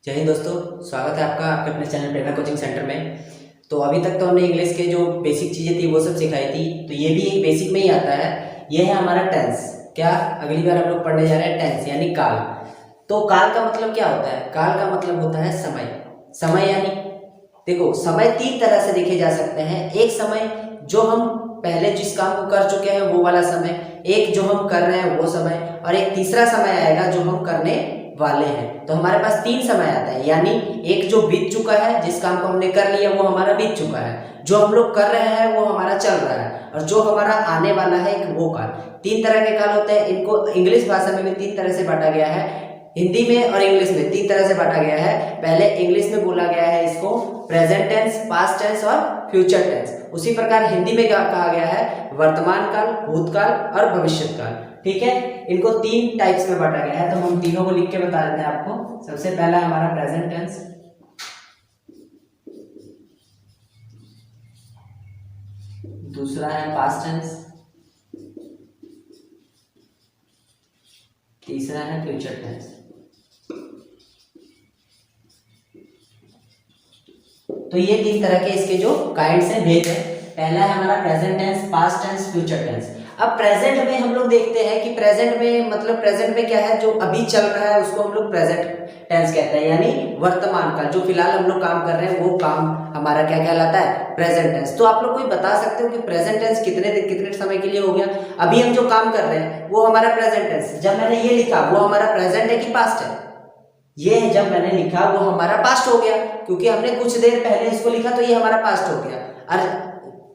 जय हिंद दोस्तों, स्वागत है आपका आपके अपने चैनल प्रेरणा कोचिंग सेंटर में। तो अभी तक तो हमने इंग्लिश के जो बेसिक चीज़ें थी वो सब सिखाई थी, तो ये भी एक बेसिक में ही आता है। ये है हमारा टेंस। क्या अगली बार हम लोग पढ़ने जा रहे हैं टेंस यानी काल। तो काल का मतलब क्या होता है? काल का मतलब होता है समय। समय यानी देखो, समय तीन तरह से देखे जा सकते हैं। एक समय जो हम पहले जिस काम को कर चुके हैं वो वाला समय, एक जो हम कर रहे हैं वो समय, और एक तीसरा समय आएगा जो हम करने वाले हैं। तो हमारे पास तीन समय आता है, यानी एक जो बीत चुका है, जिस काम को हमने कर लिया वो हमारा बीत चुका है, जो हम लोग कर रहे हैं वो हमारा चल रहा है, और जो हमारा आने वाला है एक वो काल। तीन तरह के काल होते हैं। इनको इंग्लिश भाषा में भी तीन तरह से बांटा गया है, हिंदी में और इंग्लिश में तीन तरह से बांटा गया है। पहले इंग्लिश में बोला गया है इसको प्रेजेंट टेंस, पास्ट टेंस और फ्यूचर टेंस। उसी प्रकार हिंदी में क्या कहा गया है? वर्तमान काल, भूतकाल और भविष्य काल। ठीक है, इनको तीन टाइप्स में बांटा गया है, तो हम तीनों को लिख के बता देते हैं आपको। सबसे पहला हमारा प्रेजेंट टेंस, दूसरा है पास्ट टेंस, तीसरा है फ्यूचर टेंस। तो ये तीन तरह के इसके जो काइंड्स हैं, भेद है। पहला है हमारा present tense, past tense, future tense. अब प्रेजेंट में हम लोग देखते हैं कि प्रेजेंट में मतलब प्रेजेंट में क्या है, जो अभी चल रहा है उसको हम लोग प्रेजेंट टेंस कहते हैं, यानी वर्तमान काल। जो फिलहाल हम लोग काम कर रहे हैं वो काम हमारा क्या कहलाता है? Present tense. तो आप लोग कोई बता सकते हो कि प्रेजेंट टेंस कितने समय के लिए हो गया? अभी हम जो काम कर रहे हैं वो हमारा प्रेजेंट टेंस। जब मैंने ये लिखा वो हमारा प्रेजेंट है कि पास्ट है? ये जब मैंने लिखा वो हमारा पास्ट हो गया, क्योंकि हमने कुछ देर पहले इसको लिखा, तो ये हमारा पास्ट हो गया।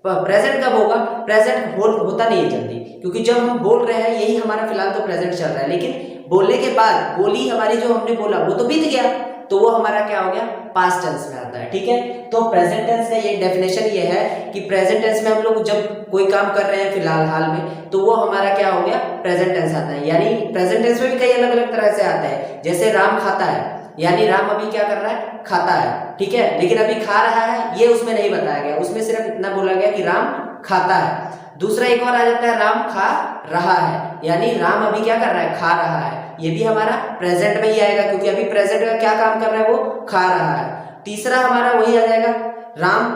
और प्रेजेंट कब होगा? प्रेजेंट होता नहीं है जल्दी, क्योंकि जब हम बोल रहे हैं यही हमारा फिलहाल तो प्रेजेंट चल रहा है, लेकिन बोलने के बाद बोली हमारी जो हमने बोला वो तो बीत गया, तो वो हमारा क्या हो गया? पास्ट टेंस में आता है। ठीक है, तो प्रेजेंट टेंस का ये डेफिनेशन ये है कि प्रेजेंट टेंस में हम लोग जब कोई काम कर रहे हैं फिलहाल हाल में, तो वो हमारा क्या हो गया? प्रेजेंट टेंस आता है। यानी प्रेजेंट टेंस में भी कई अलग अलग तरह से आता है। जैसे राम खाता है, यानी राम अभी क्या कर रहा है? खाता है। ठीक है, लेकिन अभी खा रहा है ये उसमें नहीं बताया गया, उसमें सिर्फ इतना बोला गया कि राम खाता है। दूसरा एक और आ जाता है राम खा रहा है, यानी राम अभी क्या कर रहा है? खा रहा है। ये भी हमारा प्रेजेंट में ही आएगा, क्योंकि अभी प्रेजेंट में क्या काम कर रहा है? वो खा रहा है। तीसरा हमारा वही आ जाएगा, राम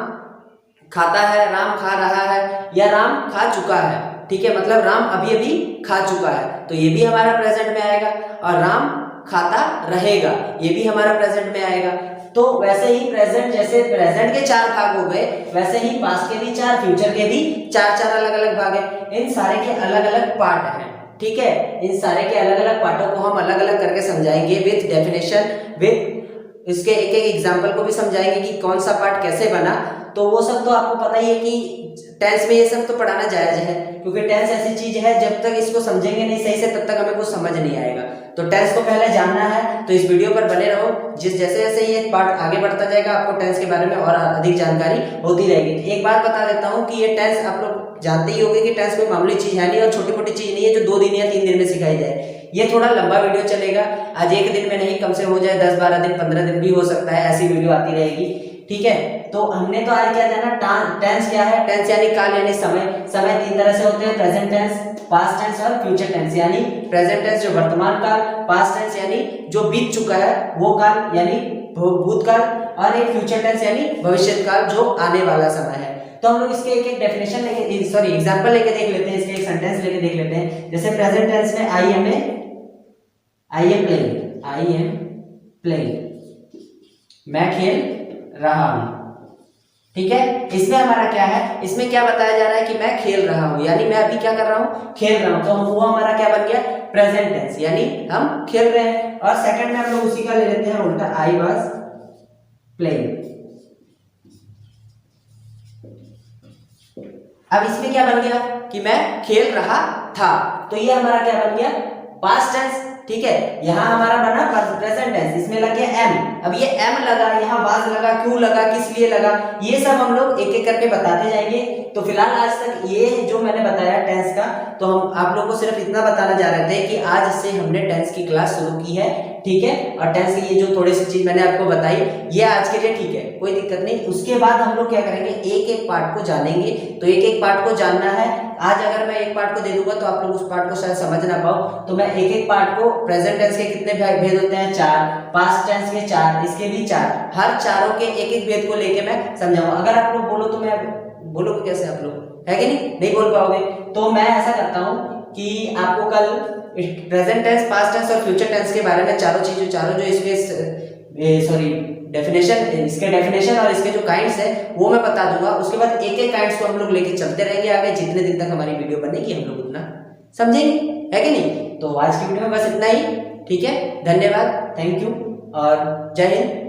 खाता है, राम खा रहा है, या राम खा चुका है। ठीक है, मतलब राम अभी अभी खा चुका है, तो ये भी हमारा प्रेजेंट में आएगा। और राम खाता रहेगा, ये भी हमारा प्रेजेंट में आएगा। तो वैसे ही प्रेजेंट, जैसे प्रेजेंट के चार भाग हो गए, वैसे ही पास्ट के भी चार, फ्यूचर के भी चार अलग अलग भाग है। इन सारे के अलग अलग पार्ट हैं। ठीक है, इन सारे के अलग अलग पार्टों को हम अलग अलग करके समझाएंगे विथ डेफिनेशन, विथ इसके एक एक एग्जाम्पल को भी समझाएंगे कि कौन सा पार्ट कैसे बना। तो वो सब तो आपको पता ही है कि टेंस में ये सब तो पढ़ाना जायज है, क्योंकि टेंस ऐसी चीज है जब तक इसको समझेंगे नहीं सही से तब तक हमें कुछ समझ नहीं आएगा। तो टेंस को पहले जानना है तो इस वीडियो पर बने रहो। जैसे जैसे ये पार्ट आगे बढ़ता जाएगा आपको टेंस के बारे में और अधिक जानकारी होती रहेगी। एक बात बता देता हूँ कि ये टेंस आप लोग जानते ही होंगे कि टेंस कोई मामूली चीज है नहीं और छोटी मोटी चीज नहीं है जो 2 दिन या 3 दिन में सिखाई जाए। ये थोड़ा लंबा वीडियो चलेगा, आज एक दिन में नहीं, कम से हो जाए 10-12 दिन, 15 दिन भी हो सकता है, ऐसी वीडियो आती रहेगी। ठीक है, तो हमने तो आज क्या जाना? टेंस क्या है? टेंस यानी काल यानी समय। समय तीन तरह से होते हैं, प्रेजेंट टेंस, पास्ट टेंस और फ्यूचर टेंस। यानी प्रेजेंट टेंस जो वर्तमान काल, पास्ट टेंस यानी जो बीत चुका है वो काल यानी भूतकाल, और एक फ्यूचर टेंस यानी भविष्य काल जो आने वाला समय है। तो हम लोग इसके एक एक डेफिनेशन लेके, सॉरी एग्जांपल लेके देख लेते हैं, इसके एक सेंटेंस लेके देख लेते हैं। जैसे प्रेजेंट टेंस में आई एम प्लेइंग, मैं खेल रहा हूं। ठीक है, इसमें हमारा क्या है? इसमें क्या बताया जा रहा है कि मैं खेल रहा हूं, यानी मैं अभी क्या कर रहा हूं? खेल रहा हूं। तो वो हमारा क्या बन गया? प्रेजेंट टेंस, यानी हम खेल रहे हैं। और सेकंड में हम लोग उसी का ले लेते हैं उल्टा, आई वाज प्लेइंग। अब इसमें क्या बन गया कि मैं खेल रहा था, तो ये हमारा क्या बन गया? Past tense. ठीक है, यहां हमारा बना प्रेजेंट टेंस, इसमें लग गया एम। अब ये एम लगा, यहाँ वाज लगा, क्यों लगा, किस लिए लगा, ये सब हम लोग एक एक करके बताते जाएंगे। तो फिलहाल आज तक ये जो मैंने बताया टेंस का, तो हम आप लोगों को सिर्फ इतना बताना चाह रहे थे कि आज से हमने टेंस की क्लास शुरू की है। ठीक है, और टेंस की ये जो थोड़ी सी चीज मैंने आपको बताई ये आज के लिए ठीक है, कोई दिक्कत नहीं। उसके बाद हम लोग क्या करेंगे? एक एक पार्ट को जानेंगे। तो एक एक पार्ट को जानना है। आज अगर मैं एक पार्ट को दे दूंगा तो आप लोग उस पार्ट को शायद समझ ना पाओ, तो मैं एक एक पार्ट को, प्रेजेंट टेंस के कितने भेद होते हैं? 4, पास्ट टेंस के 4 चार, इसके भी चार, हर चारों के एक एक भेद को लेके मैं समझाऊंगा। अगर आप लोग बोलो तो मैं बोलोगे कैसे, आप लोग है कि नहीं बोल पाओगे। तो मैं ऐसा करता हूँ कि आपको कल प्रेजेंट टेंस, पास्ट टेंस और फ्यूचर टेंस के बारे में चारों जो इसके सॉरी डेफिनेशन, इसके डेफिनेशन और इसके जो काइंड्स है वो मैं बता दूंगा। उसके बाद एक एक काइंड्स को हम लोग लेके चलते रहेंगे आगे, जितने दिन तक हमारी वीडियो बनेगी हम लोग उतना समझेंगे, है कि नहीं। तो आज की वीडियो में बस इतना ही, ठीक है। धन्यवाद, थैंक यू और जय हिंद।